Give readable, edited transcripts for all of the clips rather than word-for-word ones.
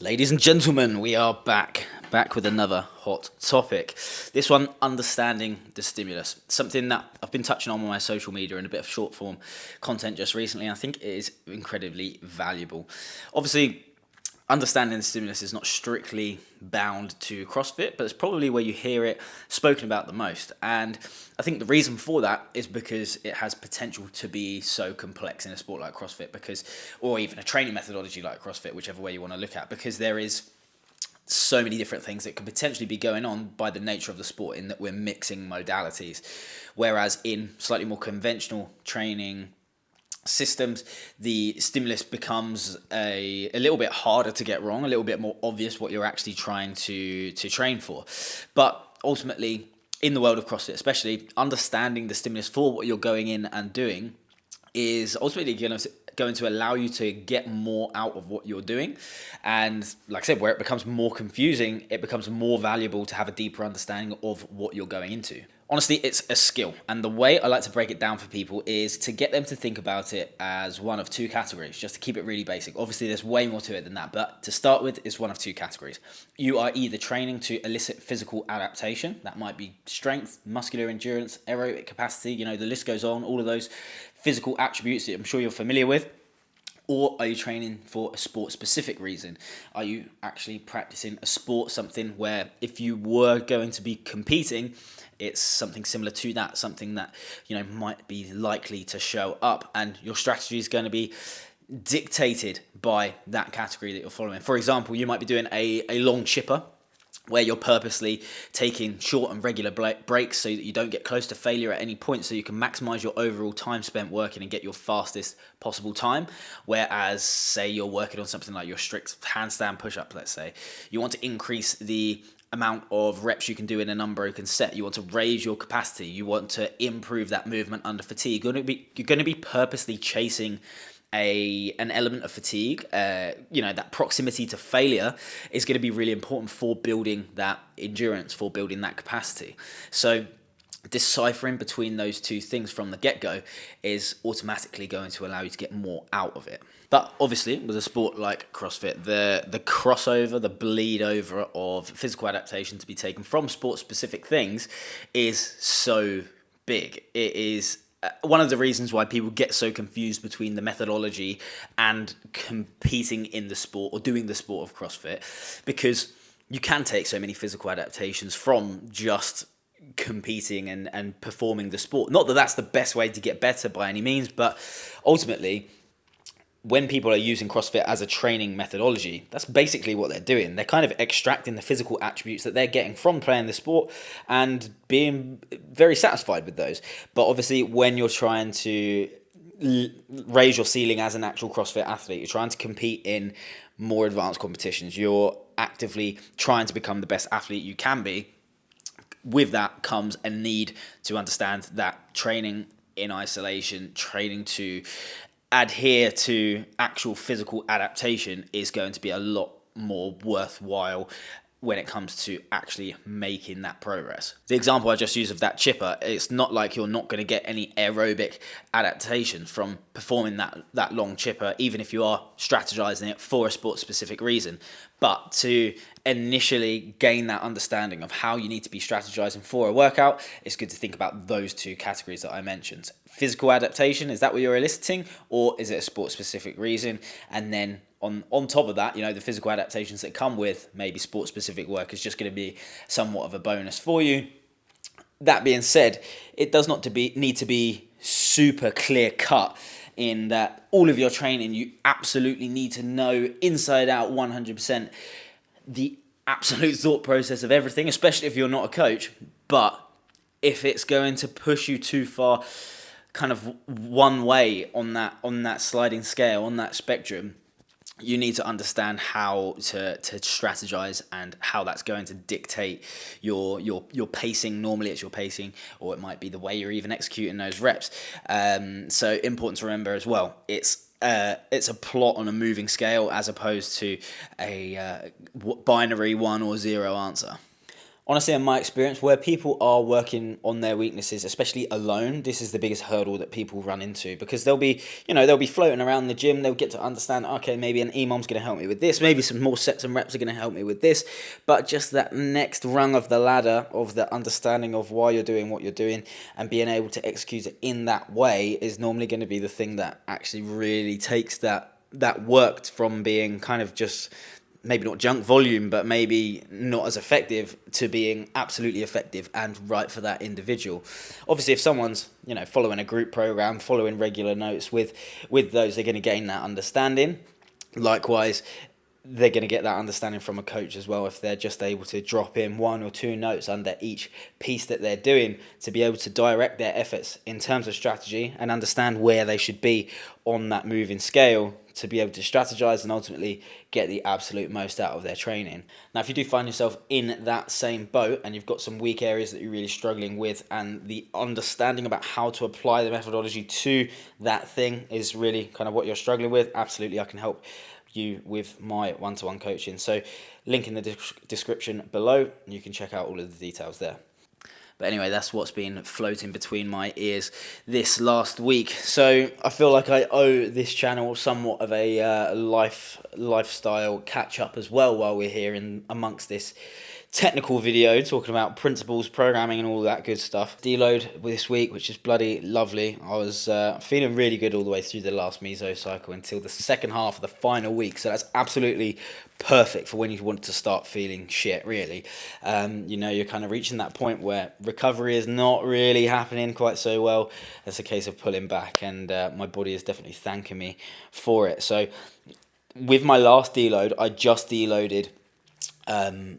Ladies and gentlemen, we are back with another hot topic. This one, understanding the stimulus. Something that I've been touching on my social media and a bit of short form content just recently, and I think it is incredibly valuable. Obviously, understanding the stimulus is not strictly bound to CrossFit, but it's probably where you hear it spoken about the most. And I think the reason for that is because it has potential to be so complex in a sport like CrossFit, or even a training methodology like CrossFit, whichever way you want to look at, because there is so many different things that could potentially be going on by the nature of the sport, in that we're mixing modalities. Whereas in slightly more conventional training systems, the stimulus becomes a little bit harder to get wrong, a little bit more obvious what you're actually trying to train for. But ultimately, in the world of CrossFit especially, understanding the stimulus for what you're going in and doing is ultimately going to allow you to get more out of what you're doing. And like I said, where it becomes more confusing, it becomes more valuable to have a deeper understanding of what you're going into. Honestly, it's a skill. And the way I like to break it down for people is to get them to think about it as one of two categories, just to keep it really basic. Obviously, there's way more to it than that, but to start with, it's one of two categories. You are either training to elicit physical adaptation. That might be strength, muscular endurance, aerobic capacity, the list goes on, all of those physical attributes that I'm sure you're familiar with. Or are you training for a sport-specific reason? Are you actually practicing a sport, something where if you were going to be competing, it's something similar to that, something that might be likely to show up, and your strategy is going to be dictated by that category that you're following. For example, you might be doing a long chipper, where you're purposely taking short and regular breaks so that you don't get close to failure at any point, so you can maximize your overall time spent working and get your fastest possible time. Whereas, say you're working on something like your strict handstand push-up, let's say, you want to increase the amount of reps you can do in an unbroken set. You want to raise your capacity. You want to improve that movement under fatigue. You're going to be purposely chasing an element of fatigue. That proximity to failure is going to be really important for building that endurance, for building that capacity. So deciphering between those two things from the get-go is automatically going to allow you to get more out of it. But obviously, with a sport like CrossFit, the crossover, the bleed over of physical adaptation to be taken from sport-specific things is so big. It is one of the reasons why people get so confused between the methodology and competing in the sport or doing the sport of CrossFit, because you can take so many physical adaptations from just competing and performing the sport. Not that that's the best way to get better by any means, but ultimately, when people are using CrossFit as a training methodology, that's basically what they're doing. They're kind of extracting the physical attributes that they're getting from playing the sport and being very satisfied with those. But obviously, when you're trying to raise your ceiling as an actual CrossFit athlete, you're trying to compete in more advanced competitions, you're actively trying to become the best athlete you can be. With that comes a need to understand that training in isolation, training to adhere to actual physical adaptation is going to be a lot more worthwhile when it comes to actually making that progress. The example I just used of that chipper, it's not like you're not going to get any aerobic adaptation from performing that long chipper, even if you are strategizing it for a sport-specific reason. But to initially gain that understanding of how you need to be strategizing for a workout, it's good to think about those two categories that I mentioned. Physical adaptation, is that what you're eliciting, or is it a sport-specific reason? And then on top of that, the physical adaptations that come with maybe sport-specific work is just going to be somewhat of a bonus for you. That being said, it does not need to be super clear-cut in that all of your training, you absolutely need to know inside out 100% the absolute thought process of everything, especially if you're not a coach. But if it's going to push you too far kind of one way on that sliding scale, on that spectrum, you need to understand how to strategize and how that's going to dictate your pacing. Normally it's your pacing, or it might be the way you're even executing those reps. So important to remember as well, it's a plot on a moving scale as opposed to a binary 1 or 0 answer. Honestly, in my experience, where people are working on their weaknesses, especially alone, this is the biggest hurdle that people run into, because they'll be floating around the gym. They'll get to understand, okay, maybe an EMOM's going to help me with this. Maybe some more sets and reps are going to help me with this. But just that next rung of the ladder of the understanding of why you're doing what you're doing and being able to execute it in that way is normally going to be the thing that actually really takes that worked from being kind of just maybe not junk volume, but maybe not as effective, to being absolutely effective and right for that individual. Obviously, if someone's following a group program, following regular notes with those, they're going to gain that understanding. Likewise, they're going to get that understanding from a coach as well, if they're just able to drop in 1 or 2 notes under each piece that they're doing, to be able to direct their efforts in terms of strategy and understand where they should be on that moving scale, to be able to strategize and ultimately get the absolute most out of their training. Now, if you do find yourself in that same boat and you've got some weak areas that you're really struggling with, and the understanding about how to apply the methodology to that thing is really kind of what you're struggling with, absolutely I can help you with my one-to-one coaching. So link in the description below, and you can check out all of the details there. But anyway, that's what's been floating between my ears this last week. So I feel like I owe this channel somewhat of a lifestyle catch-up as well, while we're here in amongst this technical video talking about principles, programming and all that good stuff. Deload this week, which is bloody lovely. I was feeling really good all the way through the last meso cycle until the second half of the final week. So that's absolutely perfect for when you want to start feeling shit, really. You're kind of reaching that point where recovery is not really happening quite so well. It's a case of pulling back, and my body is definitely thanking me for it. So with my last deload, I just deloaded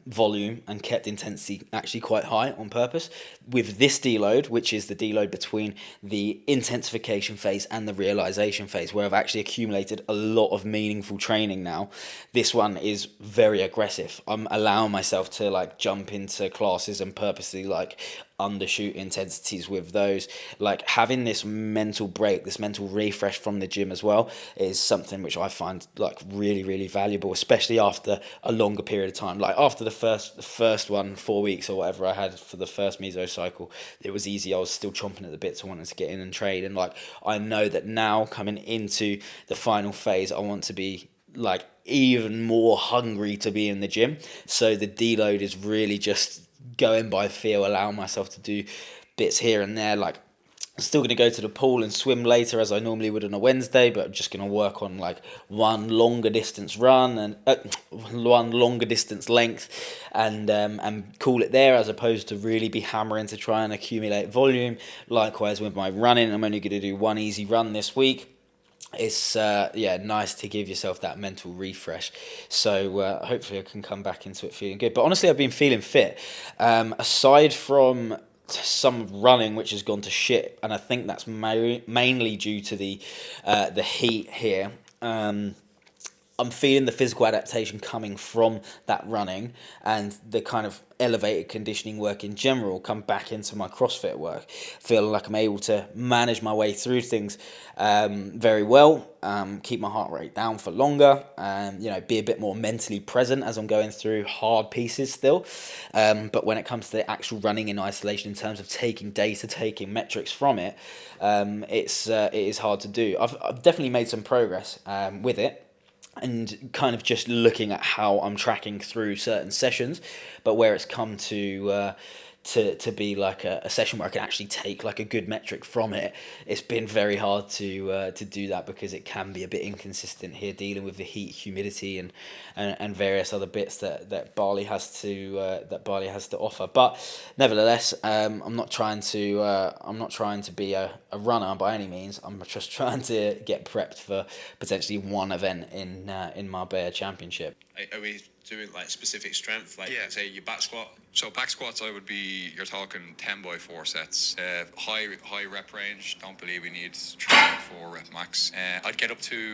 volume and kept intensity actually quite high on purpose. With this deload, which is the deload between the intensification phase and the realization phase, where I've actually accumulated a lot of meaningful training now, this one is very aggressive. I'm allowing myself to jump into classes and purposely undershoot intensities with those. Having this mental break, this mental refresh from the gym as well, is something which I find really, really valuable, especially after a longer period of time. After the first 4 weeks or whatever I had for the first meso cycle, it was easy. I was still chomping at the bits. I wanted to get in and trade, and I know that now coming into the final phase, I want to be even more hungry to be in the gym. So the deload is really just going by feel, allowing myself to do bits here and there. I'm still going to go to the pool and swim later as I normally would on a Wednesday, but I'm just going to work on one longer distance run and one longer distance length, and call it there, as opposed to really be hammering to try and accumulate volume. Likewise with my running, I'm only going to do one easy run this week. It's nice to give yourself that mental refresh. So hopefully I can come back into it feeling good. But honestly, I've been feeling fit. Aside from some running which has gone to shit, and I think that's mainly due to the heat here. I'm feeling the physical adaptation coming from that running and the kind of elevated conditioning work in general come back into my CrossFit work. Feeling like I'm able to manage my way through things very well, keep my heart rate down for longer, be a bit more mentally present as I'm going through hard pieces still. But when it comes to the actual running in isolation, in terms of taking data, taking metrics from it, it is hard to do. I've definitely made some progress with it, and kind of just looking at how I'm tracking through certain sessions, but where it's come to be a session where I can actually take a good metric from it, it's been very hard to do that, because it can be a bit inconsistent here, dealing with the heat, humidity, and various other bits that Bali has to offer. But nevertheless, I'm not trying to be a runner by any means. I'm just trying to get prepped for potentially one event in Marbella Championship. Are we doing specific strength, say your back squat? So back squats, I would be, you're talking 10 by 4 sets, high rep range. Don't believe we need 3 or 4 rep max. I'd get up to